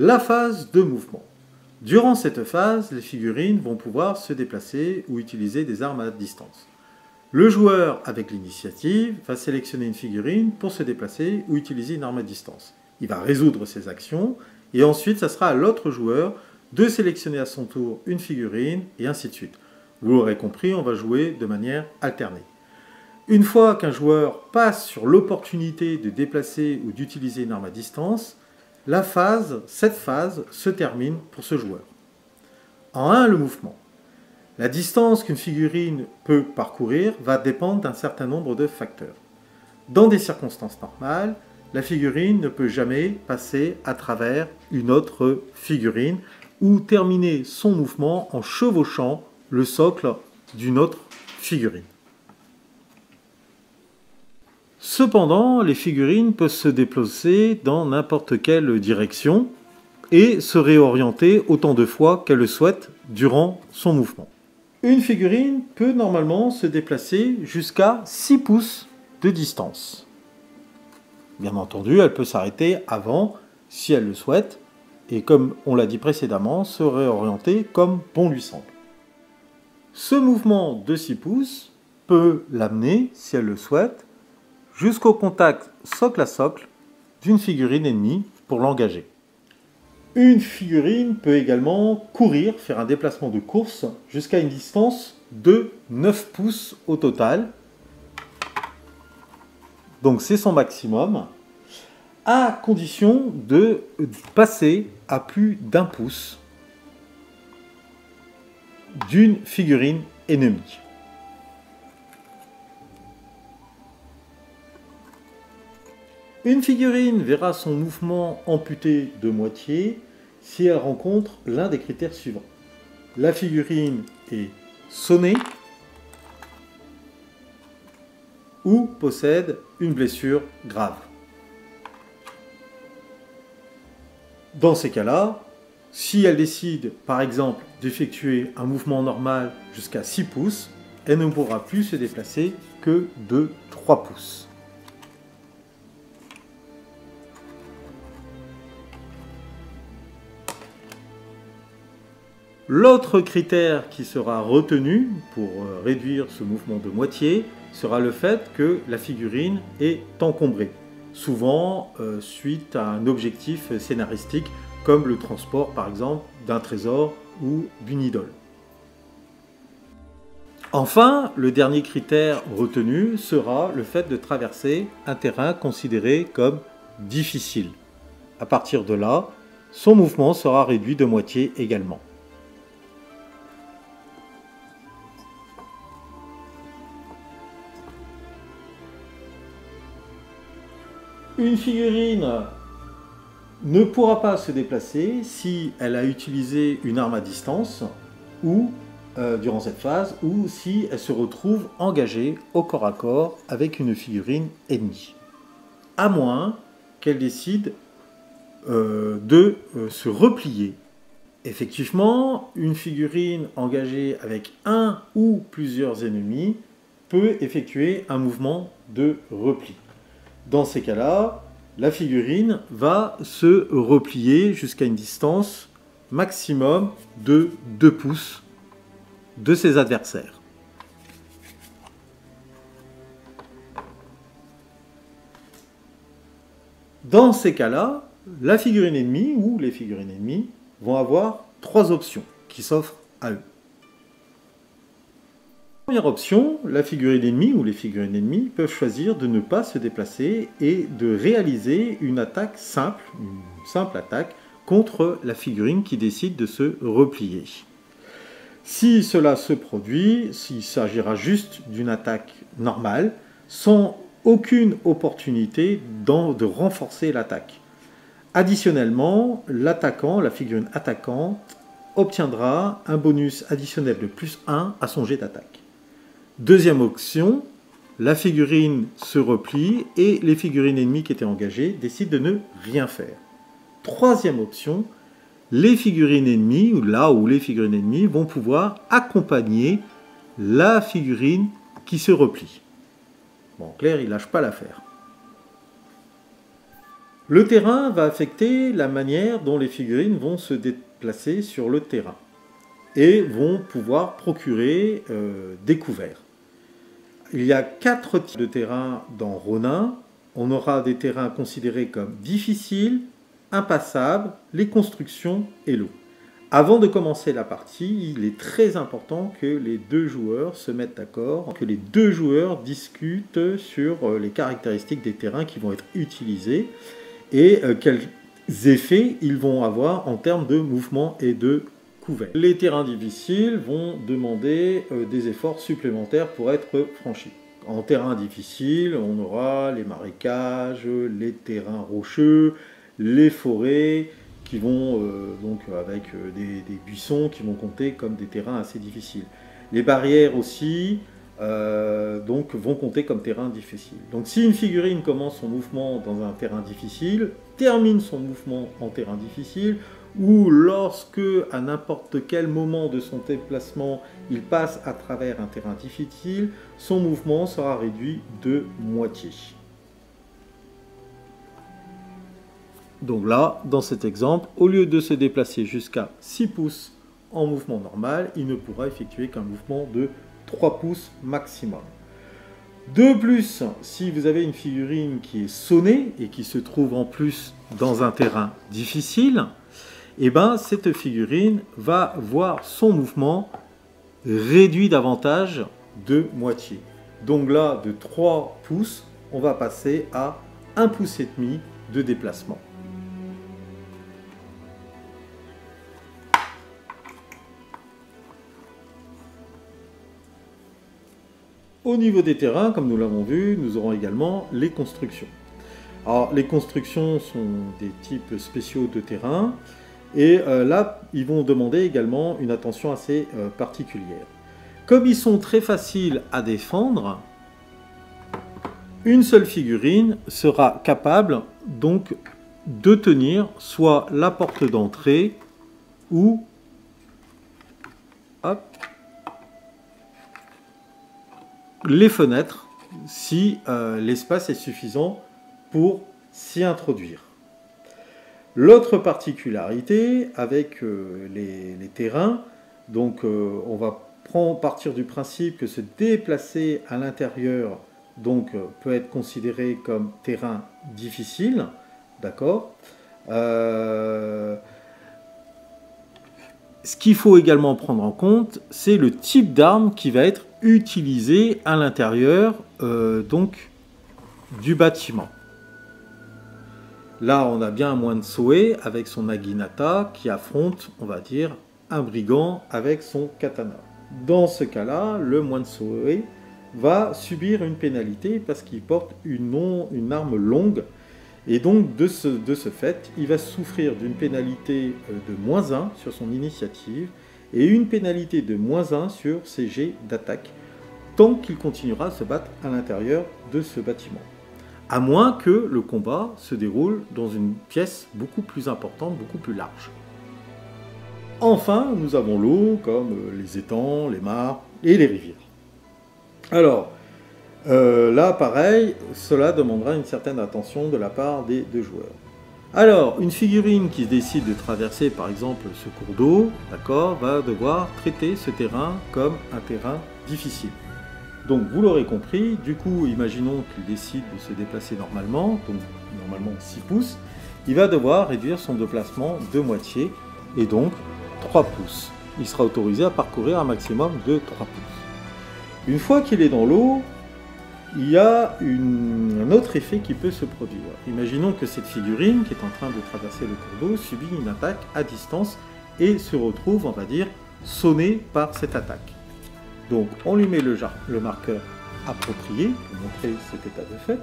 La phase de mouvement. Durant cette phase, les figurines vont pouvoir se déplacer ou utiliser des armes à distance. Le joueur, avec l'initiative, va sélectionner une figurine pour se déplacer ou utiliser une arme à distance. Il va résoudre ses actions et ensuite, ça sera à l'autre joueur de sélectionner à son tour une figurine et ainsi de suite. Vous l'aurez compris, on va jouer de manière alternée. Une fois qu'un joueur passe sur l'opportunité de déplacer ou d'utiliser une arme à distance, cette phase se termine pour ce joueur. En 1, le mouvement. La distance qu'une figurine peut parcourir va dépendre d'un certain nombre de facteurs. Dans des circonstances normales, la figurine ne peut jamais passer à travers une autre figurine ou terminer son mouvement en chevauchant le socle d'une autre figurine. Cependant, les figurines peuvent se déplacer dans n'importe quelle direction et se réorienter autant de fois qu'elle le souhaite durant son mouvement. Une figurine peut normalement se déplacer jusqu'à 6 pouces de distance. Bien entendu, elle peut s'arrêter avant, si elle le souhaite, et comme on l'a dit précédemment, se réorienter comme bon lui semble. Ce mouvement de 6 pouces peut l'amener, si elle le souhaite, jusqu'au contact socle à socle d'une figurine ennemie pour l'engager. Une figurine peut également courir, faire un déplacement de course jusqu'à une distance de 9 pouces au total. Donc c'est son maximum, à condition de passer à plus d'1 pouce d'une figurine ennemie. Une figurine verra son mouvement amputé de moitié si elle rencontre l'un des critères suivants. La figurine est sonnée ou possède une blessure grave. Dans ces cas-là, si elle décide par exemple d'effectuer un mouvement normal jusqu'à 6 pouces, elle ne pourra plus se déplacer que de 3 pouces. L'autre critère qui sera retenu pour réduire ce mouvement de moitié sera le fait que la figurine est encombrée, souvent suite à un objectif scénaristique comme le transport par exemple d'un trésor ou d'une idole. Enfin, le dernier critère retenu sera le fait de traverser un terrain considéré comme difficile. À partir de là, son mouvement sera réduit de moitié également. Une figurine ne pourra pas se déplacer si elle a utilisé une arme à distance ou durant cette phase ou si elle se retrouve engagée au corps à corps avec une figurine ennemie. À moins qu'elle décide de se replier. Effectivement, une figurine engagée avec un ou plusieurs ennemis peut effectuer un mouvement de repli. Dans ces cas-là, la figurine va se replier jusqu'à une distance maximum de 2 pouces de ses adversaires. Dans ces cas-là, la figurine ennemie ou les figurines ennemies vont avoir 3 options qui s'offrent à eux. Première option, la figurine ennemie ou les figurines ennemies peuvent choisir de ne pas se déplacer et de réaliser une attaque simple, une simple attaque contre la figurine qui décide de se replier. Si cela se produit, s'il s'agira juste d'une attaque normale, sans aucune opportunité de renforcer l'attaque. Additionnellement, l'attaquant, la figurine attaquante, obtiendra un bonus additionnel de +1 à son jet d'attaque. Deuxième option, la figurine se replie et les figurines ennemies qui étaient engagées décident de ne rien faire. Troisième option, les figurines ennemies, ou là où les figurines ennemies vont pouvoir accompagner la figurine qui se replie. Bon, en clair, il ne lâche pas l'affaire. Le terrain va affecter la manière dont les figurines vont se déplacer sur le terrain et vont pouvoir procurer des couverts. Il y a 4 types de terrains dans Ronin. On aura des terrains considérés comme difficiles, impassables, les constructions et l'eau. Avant de commencer la partie, il est très important que les deux joueurs se mettent d'accord, que les deux joueurs discutent sur les caractéristiques des terrains qui vont être utilisés et quels effets ils vont avoir en termes de mouvement et de couvert. Les terrains difficiles vont demander des efforts supplémentaires pour être franchis. En terrain difficile, on aura les marécages, les terrains rocheux, les forêts, qui vont donc avec des buissons qui vont compter comme des terrains assez difficiles. Les barrières aussi donc vont compter comme terrain difficile. Donc si une figurine commence son mouvement dans un terrain difficile, termine son mouvement en terrain difficile, ou lorsque à n'importe quel moment de son déplacement il passe à travers un terrain difficile, son mouvement sera réduit de moitié. Donc là, dans cet exemple, au lieu de se déplacer jusqu'à 6 pouces en mouvement normal, il ne pourra effectuer qu'un mouvement de 3 pouces maximum. De plus, si vous avez une figurine qui est sonnée et qui se trouve en plus dans un terrain difficile, eh ben, cette figurine va voir son mouvement réduit davantage de moitié. Donc là, de 3 pouces, on va passer à 1,5 pouce de déplacement. Au niveau des terrains, comme nous l'avons vu, nous aurons également les constructions. Alors, les constructions sont des types spéciaux de terrain, et là, ils vont demander également une attention assez particulière. Comme ils sont très faciles à défendre, une seule figurine sera capable donc de tenir soit la porte d'entrée ou les fenêtres si l'espace est suffisant pour s'y introduire. L'autre particularité avec les terrains, donc on va partir du principe que se déplacer à l'intérieur donc peut être considéré comme terrain difficile, d'accord. Ce qu'il faut également prendre en compte, c'est le type d'arme qui va être utilisé à l'intérieur donc du bâtiment. Là, on a bien un moine Soe avec son naginata qui affronte, on va dire, un brigand avec son katana. Dans ce cas-là, le moine Soe va subir une pénalité parce qu'il porte une arme longue. Et donc, de ce fait, il va souffrir d'une pénalité de -1 sur son initiative et une pénalité de -1 sur ses jets d'attaque, tant qu'il continuera à se battre à l'intérieur de ce bâtiment. À moins que le combat se déroule dans une pièce beaucoup plus importante, beaucoup plus large. Enfin, nous avons l'eau, comme les étangs, les mares et les rivières. Alors, là, pareil, cela demandera une certaine attention de la part des deux joueurs. Alors, une figurine qui décide de traverser, par exemple, ce cours d'eau, d'accord, va devoir traiter ce terrain comme un terrain difficile. Donc, vous l'aurez compris, du coup, imaginons qu'il décide de se déplacer normalement, donc normalement 6 pouces, il va devoir réduire son déplacement de moitié, et donc 3 pouces. Il sera autorisé à parcourir un maximum de 3 pouces. Une fois qu'il est dans l'eau, il y a un autre effet qui peut se produire. Imaginons que cette figurine qui est en train de traverser le cours d'eau subit une attaque à distance et se retrouve, on va dire, sonnée par cette attaque. Donc on lui met le marqueur approprié pour montrer cet état de fait.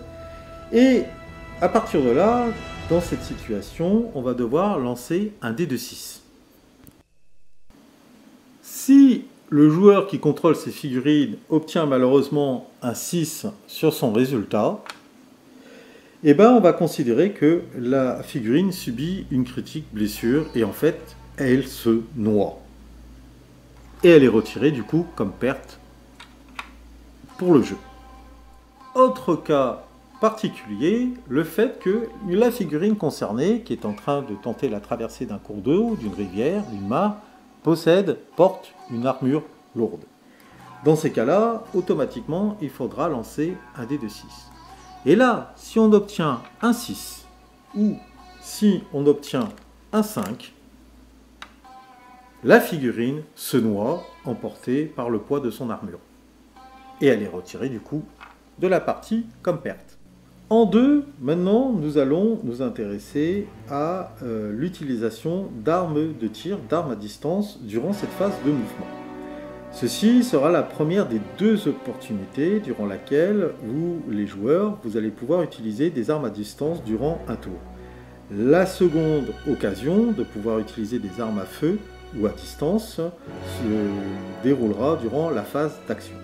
Et à partir de là, dans cette situation, on va devoir lancer un dé de 6. Si le joueur qui contrôle ces figurines obtient malheureusement un 6 sur son résultat, eh ben on va considérer que la figurine subit une critique blessure et en fait, elle se noie. Et elle est retirée du coup comme perte pour le jeu. Autre cas particulier le fait que la figurine concernée, qui est en train de tenter la traversée d'un cours d'eau, d'une rivière, d'une mare, porte une armure lourde. Dans ces cas-là, automatiquement, il faudra lancer un dé de 6. Et là, si on obtient un 6, ou si on obtient un 5, la figurine se noie, emportée par le poids de son armure. Et elle est retirée du coup de la partie comme perte. En 2, maintenant, nous allons nous intéresser à l'utilisation d'armes de tir, d'armes à distance, durant cette phase de mouvement. Ceci sera la première des 2 opportunités durant laquelle vous, les joueurs, vous allez pouvoir utiliser des armes à distance durant un tour. La seconde occasion de pouvoir utiliser des armes à feu ou à distance se déroulera durant la phase d'action.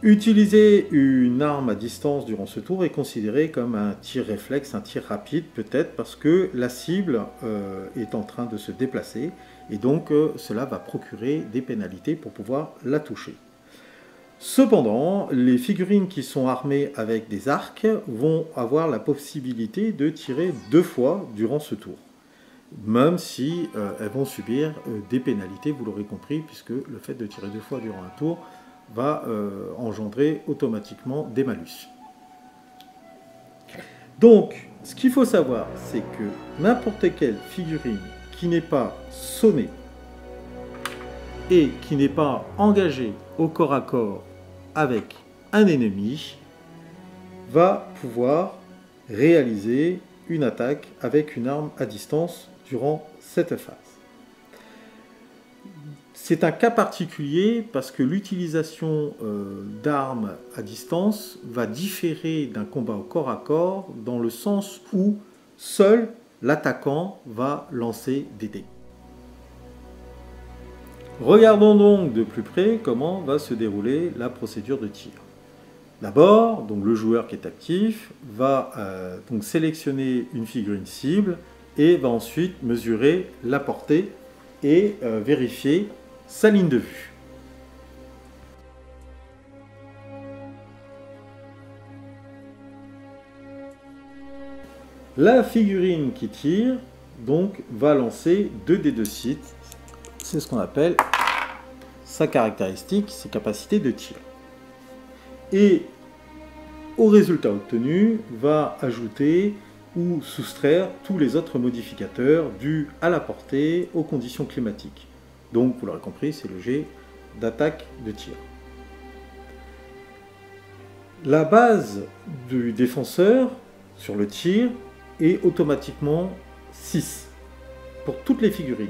Utiliser une arme à distance durant ce tour est considéré comme un tir réflexe, un tir rapide peut-être parce que la cible est en train de se déplacer et donc cela va procurer des pénalités pour pouvoir la toucher. Cependant, les figurines qui sont armées avec des arcs vont avoir la possibilité de tirer 2 fois durant ce tour, même si elles vont subir des pénalités, vous l'aurez compris, puisque le fait de tirer 2 fois durant un tour va engendrer automatiquement des malus. Donc, ce qu'il faut savoir, c'est que n'importe quelle figurine qui n'est pas sonnée et qui n'est pas engagée au corps à corps avec un ennemi va pouvoir réaliser une attaque avec une arme à distance durant cette phase. C'est un cas particulier parce que l'utilisation d'armes à distance va différer d'un combat au corps à corps dans le sens où seul l'attaquant va lancer des dés. Regardons donc de plus près comment va se dérouler la procédure de tir. D'abord, donc le joueur qui est actif va donc sélectionner une figurine cible et va ensuite mesurer la portée et vérifier sa ligne de vue. La figurine qui tire donc va lancer 2 dés de 6. C'est ce qu'on appelle sa caractéristique, ses capacités de tir. Et au résultat obtenu, va ajouter ou soustraire tous les autres modificateurs dus à la portée, aux conditions climatiques. Donc, vous l'aurez compris, c'est le jet d'attaque de tir. La base du défenseur sur le tir est automatiquement 6 pour toutes les figurines.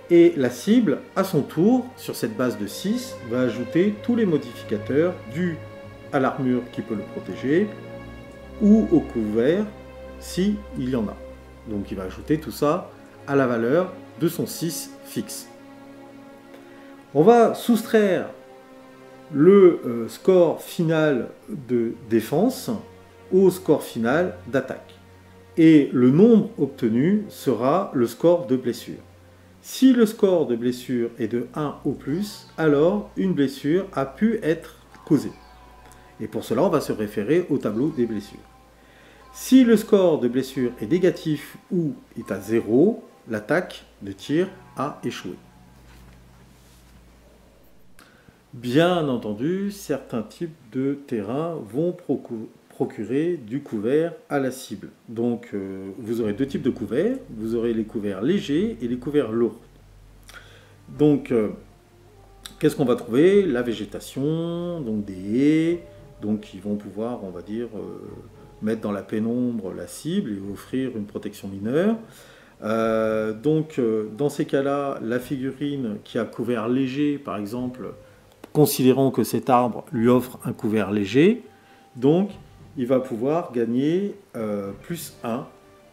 Et la cible, à son tour, sur cette base de 6, va ajouter tous les modificateurs dus à l'armure qui peut le protéger ou au couvert s'il y en a. Donc il va ajouter tout ça à la valeur de son 6 fixe. On va soustraire le score final de défense au score final d'attaque. Et le nombre obtenu sera le score de blessure. Si le score de blessure est de 1 ou plus, alors une blessure a pu être causée. Et pour cela, on va se référer au tableau des blessures. Si le score de blessure est négatif ou est à 0, l'attaque de tir a échoué. Bien entendu, certains types de terrains vont procurer du couvert à la cible. Donc vous aurez 2 types de couverts, vous aurez les couverts légers et les couverts lourds. Donc qu'est-ce qu'on va trouver? La végétation, donc des haies, donc qui vont pouvoir, on va dire, mettre dans la pénombre la cible et offrir une protection mineure. Dans ces cas-là, la figurine qui a couvert léger, par exemple, considérons que cet arbre lui offre un couvert léger, donc il va pouvoir gagner plus 1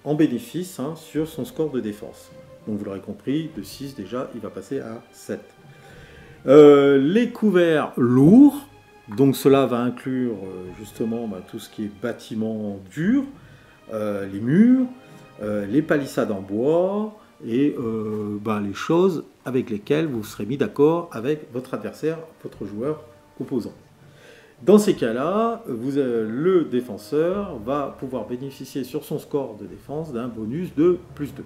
en bénéfice sur son score de défense. Donc vous l'aurez compris, de 6 déjà, il va passer à 7. Les couverts lourds, donc cela va inclure justement tout ce qui est bâtiment dur, les murs, les palissades en bois et les choses avec lesquelles vous serez mis d'accord avec votre adversaire, votre joueur opposant. Dans ces cas-là, le défenseur va pouvoir bénéficier sur son score de défense d'un bonus de +2.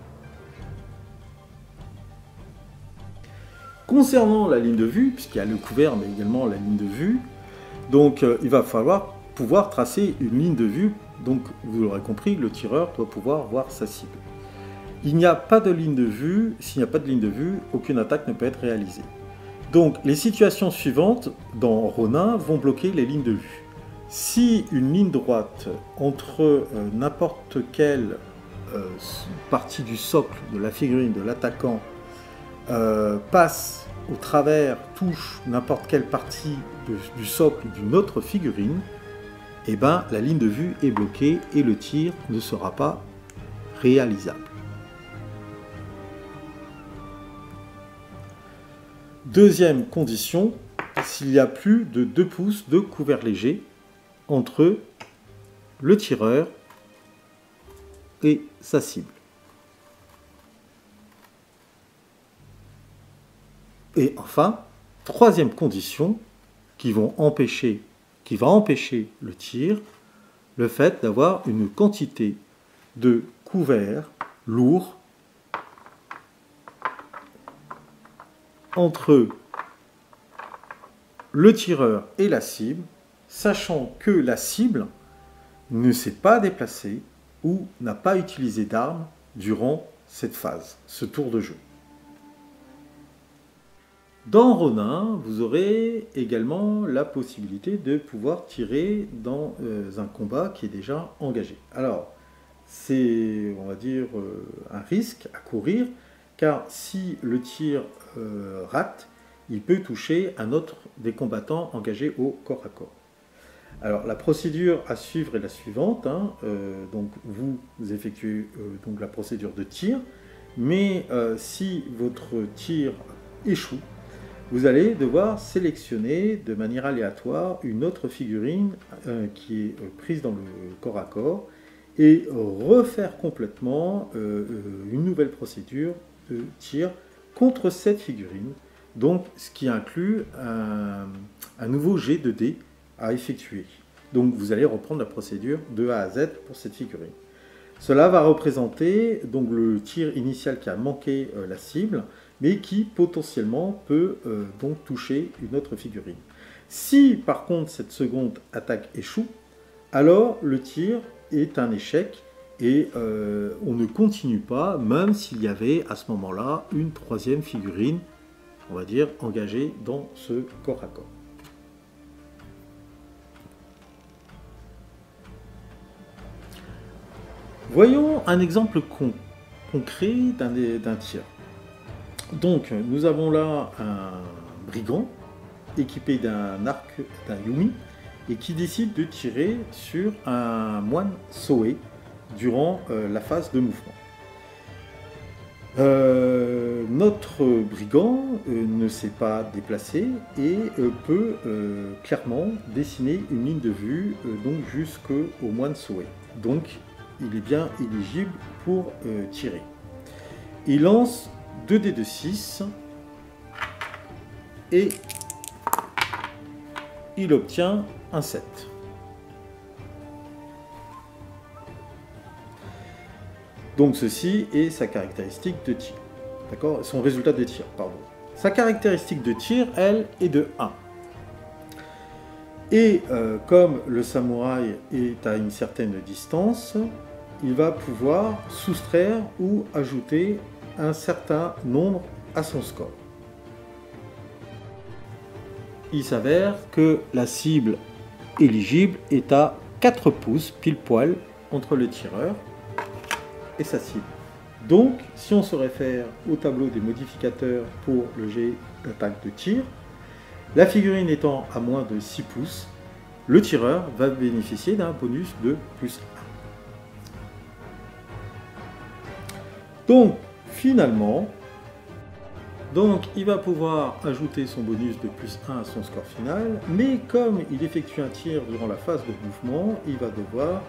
Concernant la ligne de vue, puisqu'il y a le couvert mais également la ligne de vue, donc il va falloir pouvoir tracer une ligne de vue. Donc vous l'aurez compris, le tireur doit pouvoir voir sa cible. Il n'y a pas de ligne de vue, s'il n'y a pas de ligne de vue, aucune attaque ne peut être réalisée. Donc les situations suivantes dans Ronin vont bloquer les lignes de vue. Si une ligne droite entre n'importe quelle partie du socle de la figurine de l'attaquant passe au travers, touche n'importe quelle partie du socle d'une autre figurine, eh ben, la ligne de vue est bloquée et le tir ne sera pas réalisable. Deuxième condition, s'il y a plus de 2 pouces de couvert léger entre le tireur et sa cible. Et enfin, troisième condition qui va empêcher le tir, le fait d'avoir une quantité de couvert lourd entre le tireur et la cible, sachant que la cible ne s'est pas déplacée ou n'a pas utilisé d'arme durant cette phase, ce tour de jeu. Dans Ronin, vous aurez également la possibilité de pouvoir tirer dans un combat qui est déjà engagé. Alors, c'est, on va dire, un risque à courir, car si le tir rate, il peut toucher un autre des combattants engagés au corps à corps. Alors, la procédure à suivre est la suivante. Donc, vous effectuez donc la procédure de tir, mais si votre tir échoue, vous allez devoir sélectionner de manière aléatoire une autre figurine qui est prise dans le corps à corps et refaire complètement une nouvelle procédure de tir contre cette figurine. Donc, ce qui inclut un nouveau jet de dés à effectuer. Donc, vous allez reprendre la procédure de A à Z pour cette figurine. Cela va représenter donc le tir initial qui a manqué la cible, mais qui potentiellement peut donc toucher une autre figurine. Si par contre cette seconde attaque échoue, alors le tir est un échec et on ne continue pas, même s'il y avait à ce moment-là une troisième figurine, on va dire, engagée dans ce corps à corps. Voyons un exemple concret d'un tir. Donc, nous avons là un brigand équipé d'un arc, d'un yumi, et qui décide de tirer sur un moine Soe durant la phase de mouvement. Notre brigand ne s'est pas déplacé et peut clairement dessiner une ligne de vue donc jusqu'au moine Soe. Donc, il est bien éligible pour tirer. Il lance 2 dés de 6 et il obtient un 7. Donc ceci est sa caractéristique de tir. D'accord? Son résultat de tir, pardon. Sa caractéristique de tir, elle, est de 1. Et comme le samouraï est à une certaine distance, il va pouvoir soustraire ou ajouter un certain nombre à son score. Il s'avère que la cible éligible est à 4 pouces pile poil entre le tireur et sa cible. Donc, si on se réfère au tableau des modificateurs pour le jet d'attaque de tir, la figurine étant à moins de 6 pouces, le tireur va bénéficier d'un bonus de +1. Donc, finalement, il va pouvoir ajouter son bonus de +1 à son score final, mais comme il effectue un tir durant la phase de mouvement, il va devoir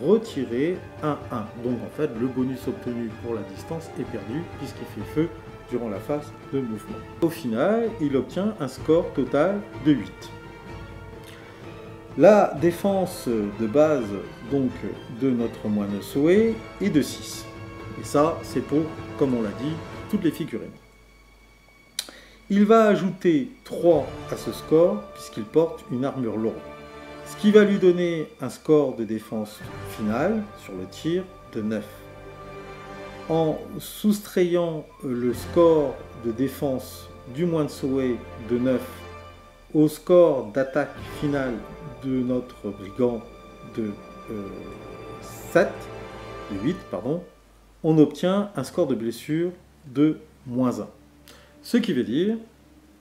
retirer un 1. Donc en fait, le bonus obtenu pour la distance est perdu puisqu'il fait feu durant la phase de mouvement. Au final, il obtient un score total de 8. La défense de base donc de notre moine Soé est de 6. Et ça, c'est pour, comme on l'a dit, toutes les figurines. Il va ajouter 3 à ce score puisqu'il porte une armure lourde. Ce qui va lui donner un score de défense finale sur le tir de 9. En soustrayant le score de défense du moine Soé de 9 au score d'attaque finale de notre brigand de 8, on obtient un score de blessure de -1. Ce qui veut dire,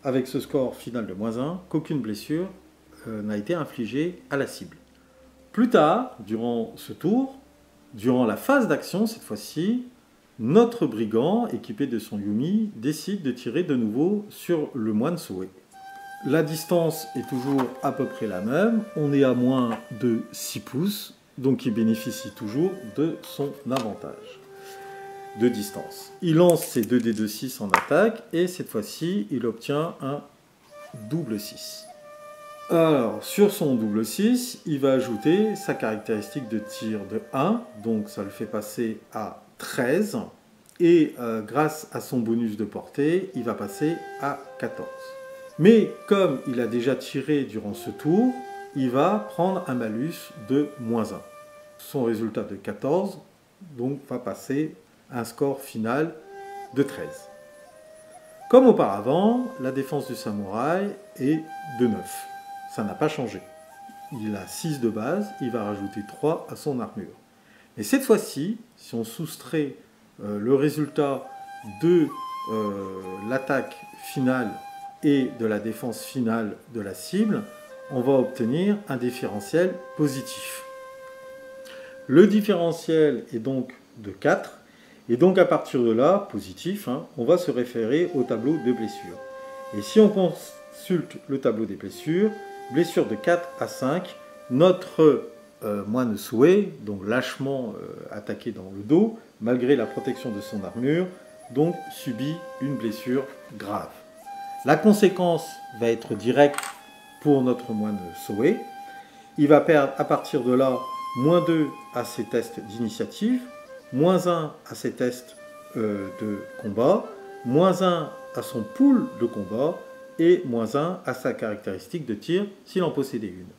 avec ce score final de -1, qu'aucune blessure n'a été infligée à la cible. Plus tard, durant ce tour, durant la phase d'action cette fois-ci, notre brigand, équipé de son Yumi, décide de tirer de nouveau sur le moine Soé. La distance est toujours à peu près la même, on est à moins de 6 pouces, donc il bénéficie toujours de son avantage de distance. Il lance ses 2 dés de 6 en attaque, et cette fois-ci, il obtient un double 6. Alors, sur son double 6, il va ajouter sa caractéristique de tir de 1, donc ça le fait passer à 13, et grâce à son bonus de portée, il va passer à 14. Mais comme il a déjà tiré durant ce tour, il va prendre un malus de -1. Son résultat de 14 donc, va passer à un score final de 13. Comme auparavant, la défense du samouraï est de 9. Ça n'a pas changé. Il a 6 de base, il va rajouter 3 à son armure. Mais cette fois-ci, si on soustrait le résultat de l'attaque finale et de la défense finale de la cible, on va obtenir un différentiel positif. Le différentiel est donc de 4, et donc à partir de là, positif, on va se référer au tableau de blessures. Et si on consulte le tableau des blessures, blessure de 4 à 5, notre moine Soé, donc lâchement attaqué dans le dos, malgré la protection de son armure, donc subit une blessure grave. La conséquence va être directe pour notre moine Soé. Il va perdre à partir de là -2 à ses tests d'initiative, -1 à ses tests de combat, -1 à son pool de combat et -1 à sa caractéristique de tir s'il en possédait une.